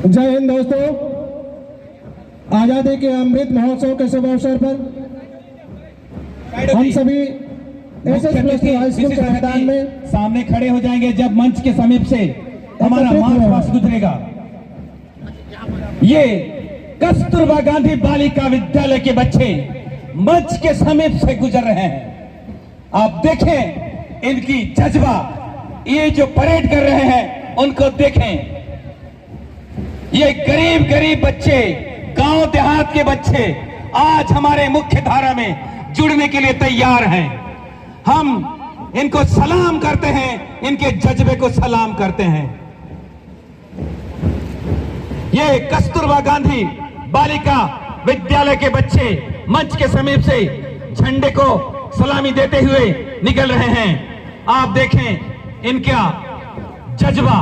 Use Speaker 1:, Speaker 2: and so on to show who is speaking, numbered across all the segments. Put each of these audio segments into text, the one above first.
Speaker 1: जय हिंद दोस्तों। आजादी के अमृत महोत्सव के शुभ अवसर पर हम सभी एसएस हाई स्कूल के मैदान में
Speaker 2: सामने खड़े हो जाएंगे जब मंच के समीप से हमारा मार्च पास्ट गुजरेगा। ये कस्तूरबा गांधी बालिका विद्यालय के बच्चे मंच के समीप से गुजर रहे हैं। आप देखें इनकी जज्बा, ये जो परेड कर रहे हैं उनको देखें। ये गरीब गरीब बच्चे, गांव देहात के बच्चे आज हमारे मुख्य धारा में जुड़ने के लिए तैयार हैं। हम इनको सलाम करते हैं, इनके जज्बे को सलाम करते हैं। ये कस्तूरबा गांधी बालिका विद्यालय के बच्चे मंच के समीप से झंडे को सलामी देते हुए निकल रहे हैं। आप देखें इनका जज्बा।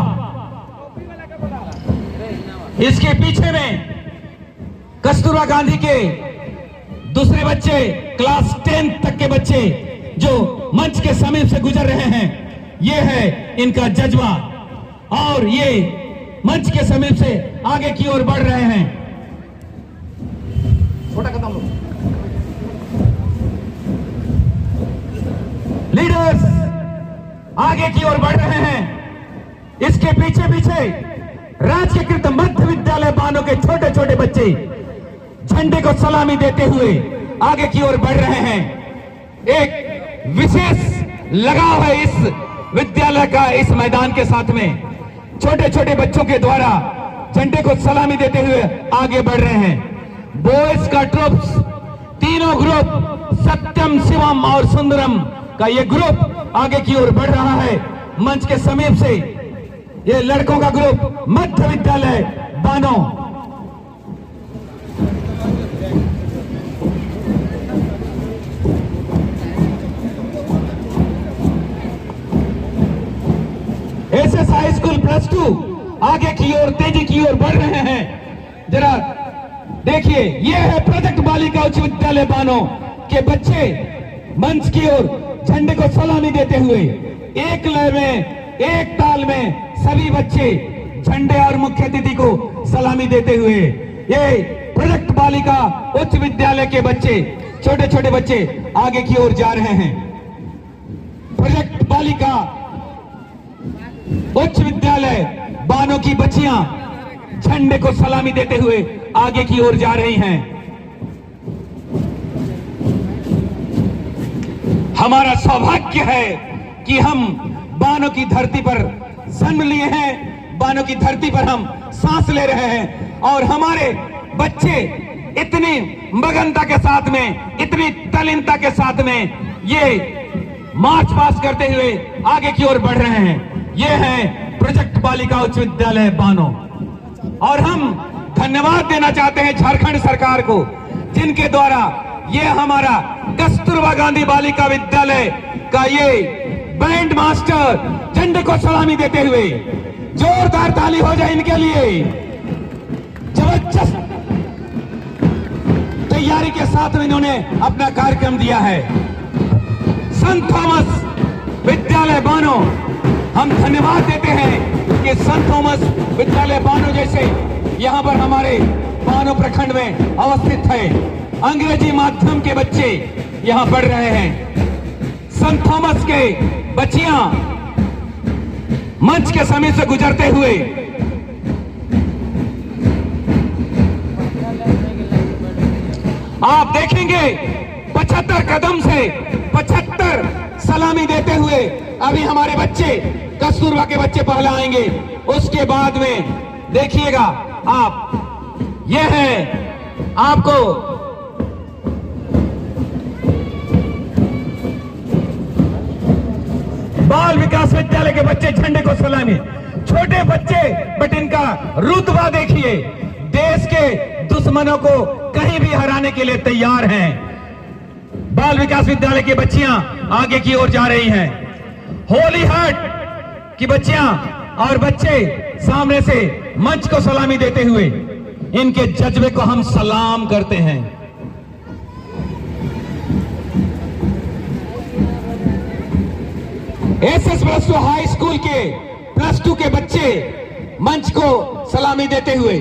Speaker 2: इसके पीछे में कस्तूरबा गांधी के दूसरे बच्चे, क्लास 10 तक के बच्चे जो मंच के समीप से गुजर रहे हैं। ये है इनका जज्बा और ये मंच के समीप से आगे की ओर बढ़ रहे हैं। छोटा कदम लो। लीडर्स आगे की ओर बढ़ रहे हैं। इसके पीछे पीछे राजकीयकृत मध्य विद्यालय बानो के छोटे छोटे बच्चे झंडे को सलामी देते हुए आगे की ओर बढ़ रहे हैं। एक विशेष लगाव है इस विद्यालय का इस मैदान के साथ में। छोटे छोटे बच्चों के द्वारा झंडे को सलामी देते हुए आगे बढ़ रहे हैं। बॉयज का ट्रुप्स, तीनों ग्रुप सत्यम, शिवम और सुंदरम का ये ग्रुप आगे की ओर बढ़ रहा है। मंच के समीप से ये लड़कों का ग्रुप मध्य विद्यालय Bano. SS high school plus 2 आगे की ओर तेजी की ओर बढ़ रहे हैं। जरा देखिए, ये है प्रोजेक्ट बालिका उच्च विद्यालय बानो के बच्चे मंच की ओर झंडे को सलामी देते हुए एक लय में, एक ताल में सभी बच्चे झंडे और मुख्य अतिथि को सलामी देते हुए ये प्रोजेक्ट बालिका उच्च विद्यालय के बच्चे, छोटे छोटे बच्चे आगे की ओर जा रहे हैं। प्रोजेक्ट बालिका उच्च विद्यालय बानो की बच्चियां झंडे को सलामी देते हुए आगे की ओर जा रही हैं। हमारा सौभाग्य है कि हम बानो की धरती पर जन्म लिए हैं, बानो की धरती पर हम सांस ले रहे हैं और हमारे बच्चे इतनी मगनता के साथ में, इतनी तल्लीनता के साथ में ये मार्च पास करते हुए आगे की ओर बढ़ रहे हैं। ये है प्रोजेक्ट बालिका उच्च विद्यालय बानो। और हम धन्यवाद देना चाहते हैं झारखंड सरकार को, जिनके द्वारा ये हमारा कस्तूरबा गांधी बालिका विद्यालय का ये बैंड मास्टर झंडे को सलामी देते हुए, जोरदार ताली हो जाए इनके लिए। जबरदस्त तैयारी के साथ में इन्होंने अपना कार्यक्रम दिया है। संत थॉमस विद्यालय बानो, हम धन्यवाद देते हैं कि संत थॉमस विद्यालय बानो जैसे यहां पर हमारे बानो प्रखंड में अवस्थित है। अंग्रेजी माध्यम के बच्चे यहां पढ़ रहे हैं। संत थॉमस के बच्चियां मंच के समीप से गुजरते हुए आप देखेंगे 75 कदम से 75 सलामी देते हुए अभी हमारे बच्चे, कस्तूरबा के बच्चे पहले आएंगे। उसके बाद में देखिएगा आप, यह है आपको बाल विकास विद्यालय के बच्चे झंडे को सलामी। छोटे बच्चे बट इनका रुतबा देखिए, देश के दुश्मनों को कहीं भी हराने के लिए तैयार हैं। बाल विकास विद्यालय की बच्चियां आगे की ओर जा रही हैं। होली हार्ट की बच्चियां और बच्चे सामने से मंच को सलामी देते हुए इनके जज्बे को हम सलाम करते हैं। एसएस प्लस 2 हाई स्कूल के प्लस 2 के बच्चे मंच को सलामी देते हुए।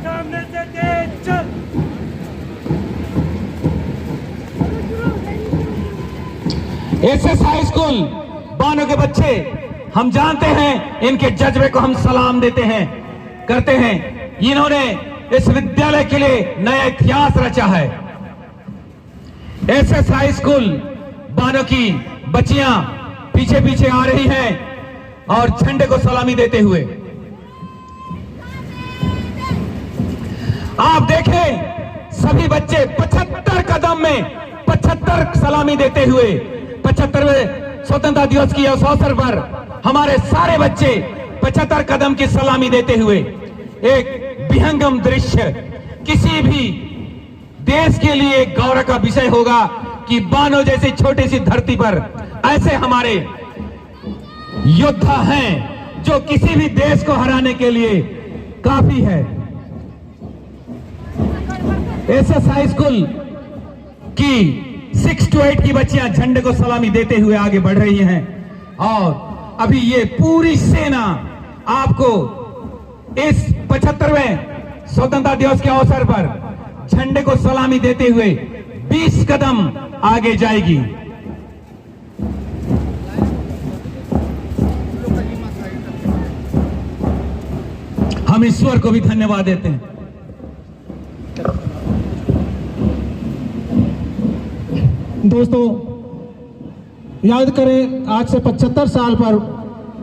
Speaker 3: सामने से तेज चल।
Speaker 2: एसएस हाई स्कूल बानो के बच्चे, हम जानते हैं इनके जज्बे को हम सलाम देते हैं, करते हैं। इन्होंने इस विद्यालय के लिए नया इतिहास रचा है। एसएस हाई स्कूल बानो की बच्चियां पीछे पीछे आ रही हैं और झंडे को सलामी देते हुए। आप देखें सभी बच्चे 75 कदम में 75 सलामी देते हुए 75वें स्वतंत्रता दिवस की इस अवसर पर हमारे सारे बच्चे 75 कदम की सलामी देते हुए। एक विहंगम दृश्य, किसी भी देश के लिए एक गौरव का विषय होगा कि बानो जैसी छोटी सी धरती पर ऐसे हमारे योद्धा हैं जो किसी भी देश को हराने के लिए काफी है। एसएस हाई स्कूल की 6 to 8 की बच्चियां झंडे को सलामी देते हुए आगे बढ़ रही हैं और अभी ये पूरी सेना आपको इस 75वें स्वतंत्रता दिवस के अवसर पर झंडे को सलामी देते हुए 20 कदम आगे जाएगी। हम ईश्वर को भी धन्यवाद देते हैं।
Speaker 1: दोस्तों, याद करें आज से 75 साल पर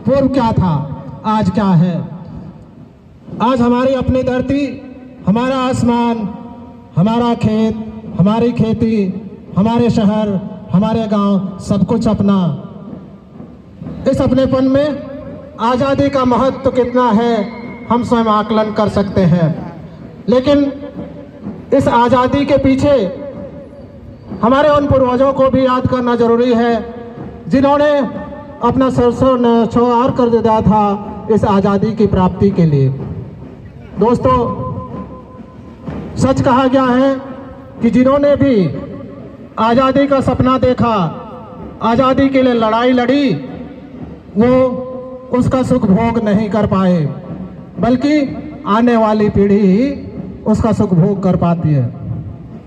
Speaker 1: पूर्व क्या था, आज क्या है। आज हमारी अपनी धरती, हमारा आसमान, हमारा खेत, हमारी खेती, हमारे शहर, हमारे गांव, सब कुछ अपना। इस अपनेपन में आज़ादी का महत्व कितना है हम स्वयं आकलन कर सकते हैं। लेकिन इस आज़ादी के पीछे हमारे उन पूर्वजों को भी याद करना जरूरी है जिन्होंने अपना सरसों न्योछावर कर दिया था इस आज़ादी की प्राप्ति के लिए। दोस्तों, सच कहा गया है कि जिन्होंने भी आज़ादी का सपना देखा, आज़ादी के लिए लड़ाई लड़ी, वो उसका सुख भोग नहीं कर पाए, बल्कि आने वाली पीढ़ी ही उसका सुख भोग कर पाती है।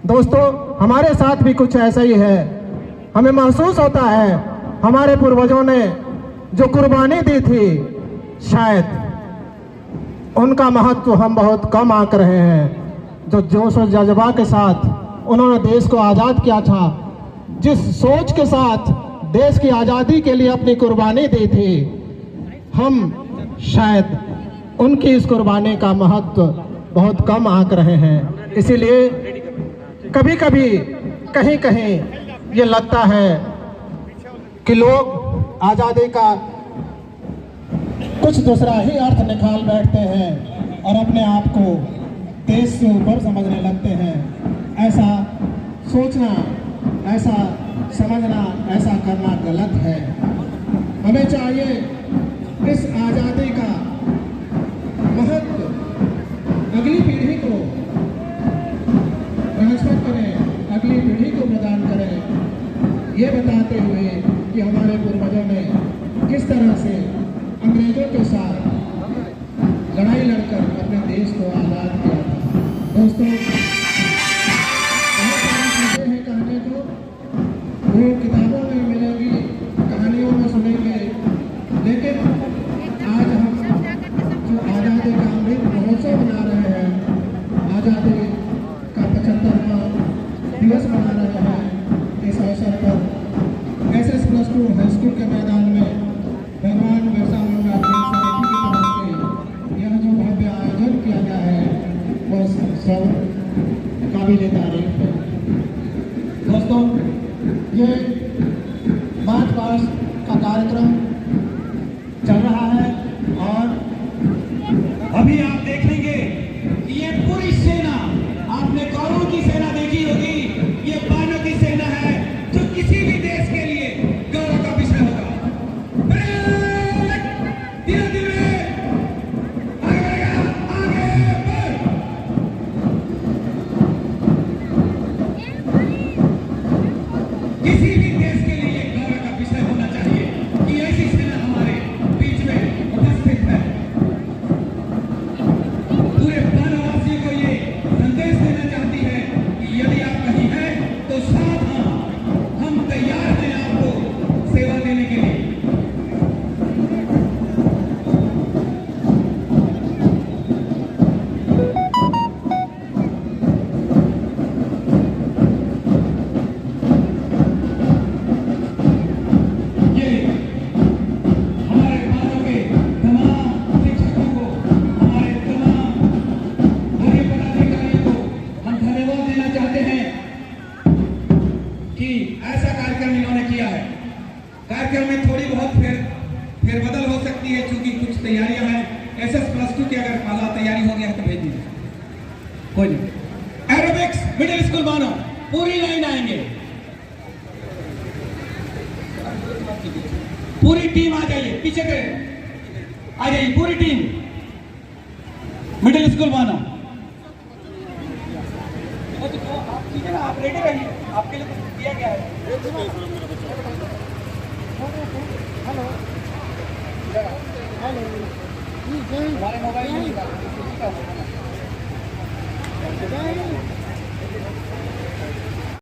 Speaker 1: दोस्तों, हमारे साथ भी कुछ ऐसा ही है। हमें महसूस होता है हमारे पूर्वजों ने जो कुर्बानी दी थी, शायद उनका महत्व हम बहुत कम आंक रहे हैं। जो जोश और जज्बा के साथ उन्होंने देश को आज़ाद किया था, जिस सोच के साथ देश की आज़ादी के लिए अपनी कुर्बानी दी थी, हम शायद उनकी इस कुर्बानी का महत्व बहुत कम आंक रहे हैं। इसीलिए कभी कभी कहीं कहीं ये लगता है कि लोग आज़ादी का कुछ दूसरा ही अर्थ निकाल बैठते हैं और अपने आप को देश से ऊपर समझने लगते हैं। ऐसा सोचना, ऐसा समझना, ऐसा करना गलत है। हमें चाहिए इस आज़ादी का महत्व अगली पीढ़ी को ट्रांसफर करें, अगली पीढ़ी को प्रदान करें, ये बताते हुए कि हमारे पूर्वजों ने किस तरह से अंग्रेजों के साथ लड़ाई लड़कर अपने देश को आज़ाद किया था। दोस्तों, बहुत सारी चीज़ें हैं कहने को, वो किताबों में मिलेगी, कहानियों में सुनेंगे, लेकिन आज हम जो आज़ादी का अमृत महोत्सव बना रहे हैं, आज़ादी का 75वां दिवस मना रहे हैं, इस अवसर पर SS+2 हाई स्कूल के मैदान में भगवान बिरसा मुंडा समिति की तरफ से यह जो भव्य आयोजन किया गया है, वह सब काबिल तारीफ है। दोस्तों, ये मार्च पास्ट का कार्यक्रम चल रहा है और
Speaker 2: अभी आप देखेंगे कि ये पूरी सेना, आपने कौरों की सेना देखी होगी, ये बानों की सेना है जो किसी भी देश के लिए गौरव का विषय होगा। धीरे धीरे आगे बढ़ेगा, आगे बढ़। किसी भी देश के लिए तैयारी हो गया है तो भेज दीजिए, कोई नहीं। एरोबिक्स मिडिल स्कूल मानो पूरी लाइन आएंगे, पूरी टीम आ जाइए, पीछे से आ जाइए पूरी टीम, मिडिल स्कूल मानो। आप रेडी रहिए, आपके लिए कुछ दिया गया है। हमारे मोबाइल में